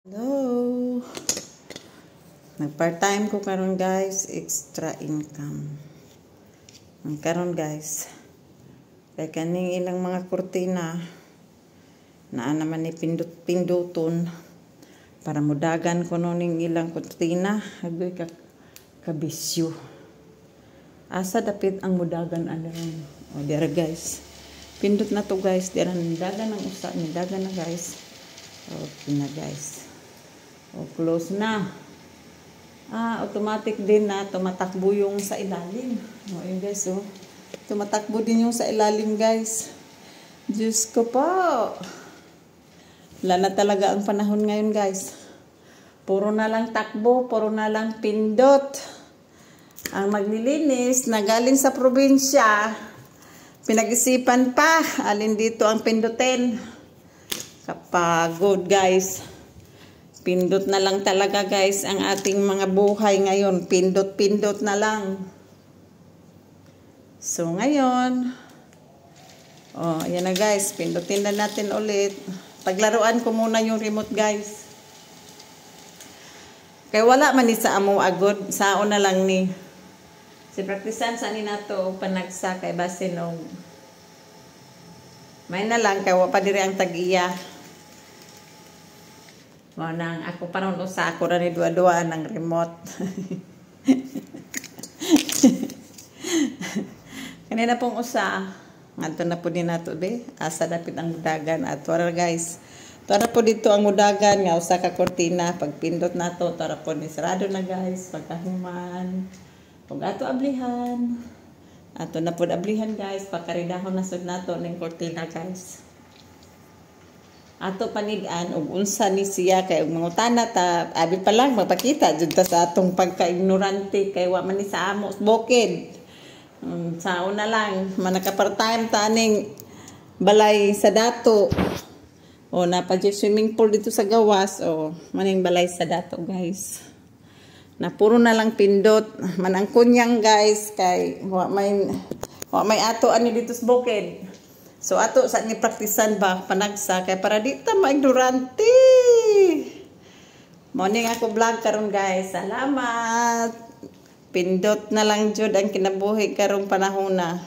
Hello. Nag-part-time ko karon guys, extra income. Ang karon guys, kay kaning ilang mga kurtina naa naman ni pindot-pinduton para mudagan ko no ning ilang kurtina, agoy ka kabisyo. Asa dapit ang mudagan anon. O dira guys. Pindot na to guys, dira dagan ang usa ni dagan na guys. Okay na guys. O, close na. Automatic din na tumatakbo yung sa ilalim. O, yun guys, oh. Tumatakbo din yung sa ilalim, guys. Diyos ko po. Wala na talaga ang panahon ngayon, guys. Puro na lang takbo, puro na lang pindot. Ang maglilinis na galing sa probinsya, pinag-isipan pa, alin dito ang pindutin. Kapagod, guys. Pindot na lang talaga guys ang ating mga buhay ngayon. Pindot-pindot na lang. So ngayon, ayan na guys. Pindutin na natin ulit. Paglaruan ko muna yung remote guys. Kaya wala man ni sa amo agod. Sao na lang ni. Si praktisan sa ni nato panagsa kay basin og may na lang kay wa pa diri ang tag-iya. Nang ako paron usa ako ra ni duwa-duwa ng remote. Kanina pong usa, ngadto na po din nato be, asa dapit ang mudagan at wala guys. Tara po dito ang mudagan nga usa ka kurtina, pagpindot nato tara po ni sarado na guys, pagkahuman. Ug ato ablihan. Ato na po ablihan guys, pagkaridahon na sud nato ning kurtina guys. Ato panid-an og unsa ni siya kay og mangutana ta abi pa lang mapakita jud ta sa atong pagka-ignorante kay wa man ni sa amo bukid. Sao na lang manaka part-time ta ning balay sa dato. O napa swimming pool dito sa gawas o maning balay sa dato guys. Na puro na lang pindot manang kunyang guys kay wa may ato ani dito sa bukid. So ato sa ni praktisan ba panagsa kay para di ta maignorante. Morning ako vlog karon guys. Salamat. Pindot na lang jud ang kinabuhi karong panahon na.